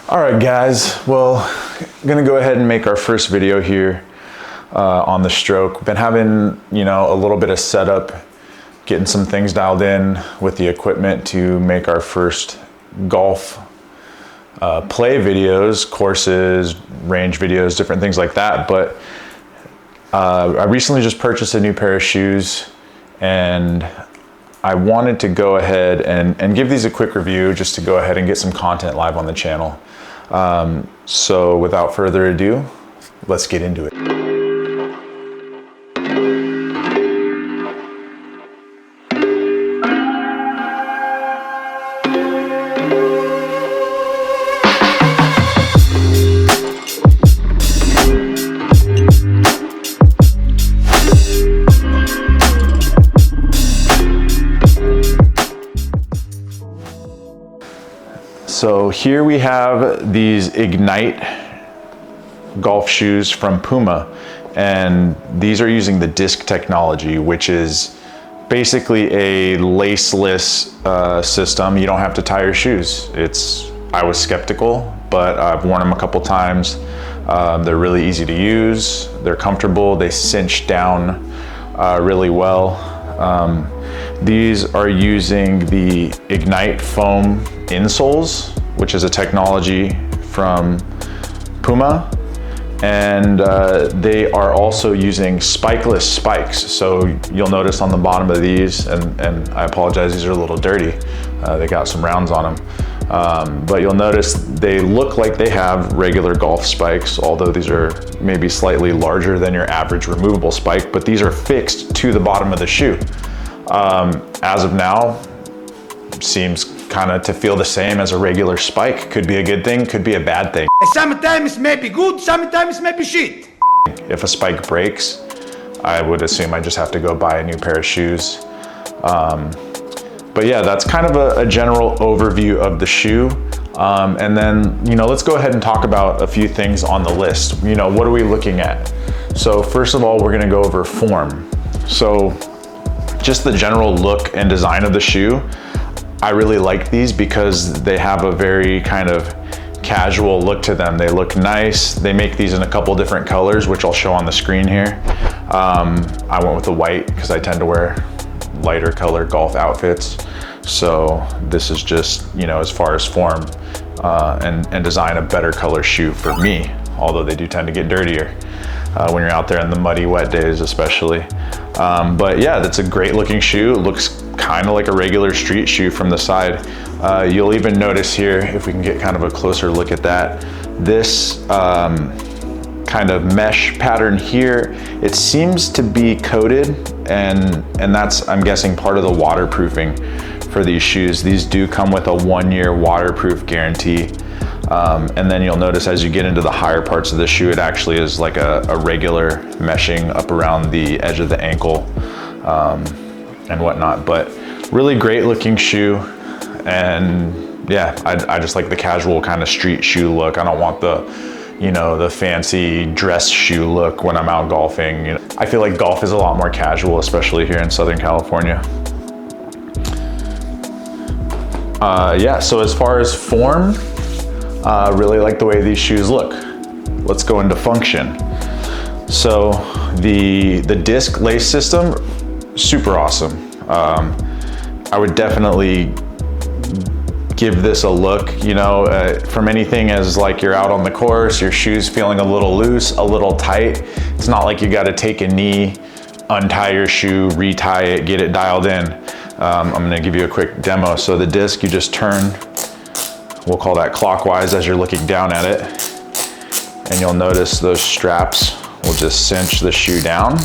All right, guys. Well, I'm gonna go ahead and make our first video here on the stroke. Been having, a little bit of setup, getting some things dialed in with the equipment to make our first golf play videos, courses, range videos, different things like that. But I recently just purchased a new pair of shoes, and I wanted to go ahead and give these a quick review just to go ahead and get some content live on the channel. So without further ado, let's get into it. So here we have these Ignite golf shoes from Puma, and these are using the disc technology, which is basically a laceless system. You don't have to tie your shoes. I was skeptical, but I've worn them a couple times. They're really easy to use. They're comfortable. They cinch down really well. These are using the Ignite foam insoles, which is a technology from Puma, and they are also using spikeless spikes. So you'll notice on the bottom of these, and I apologize, these are a little dirty. They got some rounds on them, but you'll notice they look like they have regular golf spikes, although these are maybe slightly larger than your average removable spike, but these are fixed to the bottom of the shoe. As of now, seems kind of to feel the same as a regular spike. Could be a good thing, could be a bad thing. Sometimes it may be good, sometimes it may be shit. If a spike breaks, I would assume I just have to go buy a new pair of shoes. But yeah, that's kind of a general overview of the shoe. And then, let's go ahead and talk about a few things on the list. What are we looking at? So first of all, we're gonna go over form. So just the general look and design of the shoe. I really like these because they have a very kind of casual look to them. They look nice. They make these in a couple different colors, which I'll show on the screen here. I went with the white because I tend to wear lighter color golf outfits. So this is just, as far as form and design, a better color shoe for me, although they do tend to get dirtier when you're out there in the muddy, wet days especially. But yeah, that's a great looking shoe. It looks kind of like a regular street shoe from the side. You'll even notice here, if we can get kind of a closer look at that, this kind of mesh pattern here, it seems to be coated, and that's, I'm guessing, part of the waterproofing for these shoes. These do come with a 1-year waterproof guarantee. And then you'll notice as you get into the higher parts of the shoe, it actually is like a regular meshing up around the edge of the ankle and whatnot. But really great looking shoe. And yeah, I just like the casual kind of street shoe look. I don't want the, the fancy dress shoe look when I'm out golfing. I feel like golf is a lot more casual, especially here in Southern California. Yeah, so as far as form, really like the way these shoes look. Let's go into function. So the disc lace system, super awesome. I would definitely give this a look, from anything as like you're out on the course, your shoes feeling a little loose, a little tight. It's not like you got to take a knee, untie your shoe, retie it, get it dialed in. I'm gonna give you a quick demo. So the disc, you just turn, we'll call that clockwise as you're looking down at it. And you'll notice those straps will just cinch the shoe down.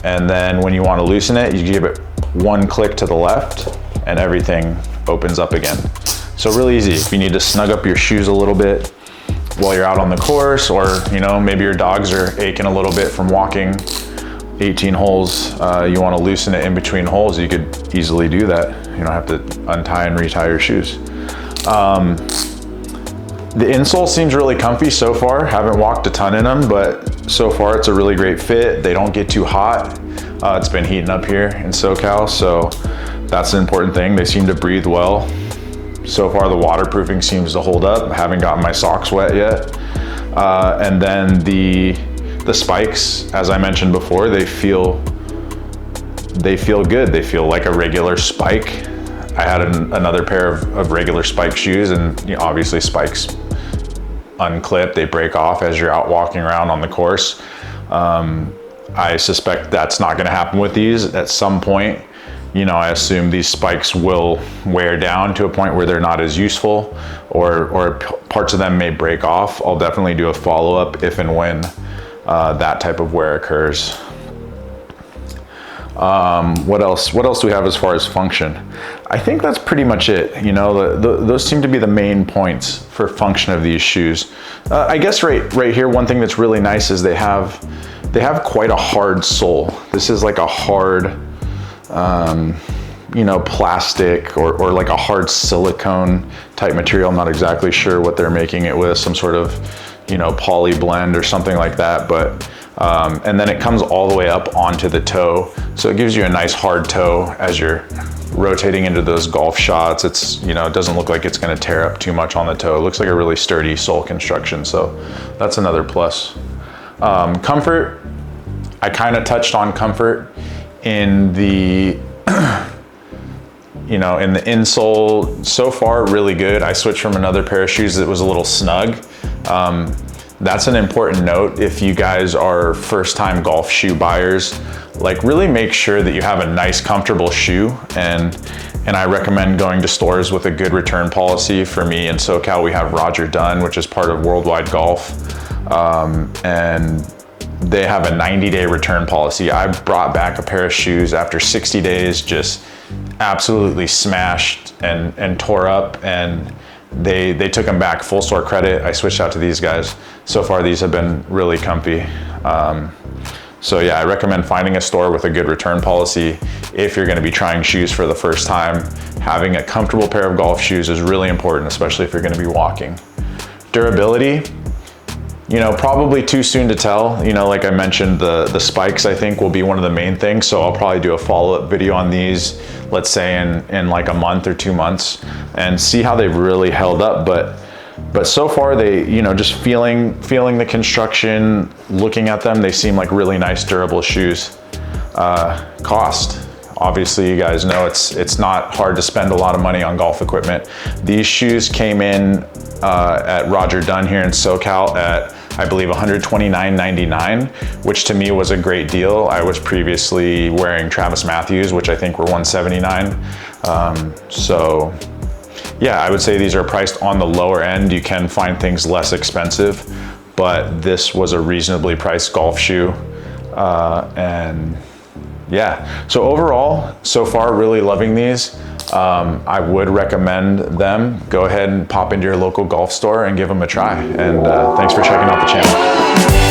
And then when you want to loosen it, you give it one click to the left and everything opens up again. So really easy. If you need to snug up your shoes a little bit while you're out on the course, or maybe your dogs are aching a little bit from walking 18 holes, you want to loosen it in between holes, you could easily do that. You don't have to untie and retie your shoes. The insole seems really comfy so far. Haven't walked a ton in them, but so far it's a really great fit. They don't get too hot. It's been heating up here in SoCal, so that's an important thing. They seem to breathe well. So far the waterproofing seems to hold up. I haven't gotten my socks wet yet. And then the spikes, as I mentioned before, they feel good. They feel like a regular spike. I had another pair of regular spike shoes, and you know, obviously spikes unclip, they break off as you're out walking around on the course. I suspect that's not gonna happen with these. At some point, you know, I assume these spikes will wear down to a point where they're not as useful, or parts of them may break off. I'll definitely do a follow-up if and when that type of wear occurs. What else do we have as far as function? I think that's pretty much it. You know, those seem to be the main points for function of these shoes. I guess right here, one thing that's really nice is they have quite a hard sole. This is like a hard, you know, plastic or like a hard silicone type material. I'm not exactly sure what they're making it with, some sort of, you know, poly blend or something like that, but and then it comes all the way up onto the toe. So it gives you a nice hard toe as you're rotating into those golf shots. It's, you know, it doesn't look like it's gonna tear up too much on the toe. It looks like a really sturdy sole construction. So that's another plus. Comfort, I kind of touched on comfort in the, you know, in the insole. So far, really good. I switched from another pair of shoes that was a little snug. That's an important note. If you guys are first-time golf shoe buyers, like really make sure that you have a nice, comfortable shoe. And I recommend going to stores with a good return policy. For me in SoCal, we have Roger Dunn, which is part of Worldwide Golf. And they have a 90-day return policy. I brought back a pair of shoes after 60 days, just absolutely smashed and tore up, and they took them back, full store credit. I switched out to these guys. So far, these have been really comfy. So yeah, I recommend finding a store with a good return policy. If you're gonna be trying shoes for the first time, having a comfortable pair of golf shoes is really important, especially if you're gonna be walking. Durability, you know, probably too soon to tell. You know, like I mentioned, the spikes I think will be one of the main things. So I'll probably do a follow-up video on these, let's say in like a month or 2 months, and see how they've really held up. But so far they, you know, just feeling the construction, looking at them, they seem like really nice, durable shoes. Cost. Obviously, you guys know it's not hard to spend a lot of money on golf equipment. These shoes came in at Roger Dunn here in SoCal at, I believe, $129.99, which to me was a great deal. I was previously wearing Travis Matthews, which I think were $179. So yeah, I would say these are priced on the lower end. You can find things less expensive, but this was a reasonably priced golf shoe. And yeah, so overall, so far, really loving these. I would recommend them. Go ahead and pop into your local golf store and give them a try. And thanks for checking out the channel.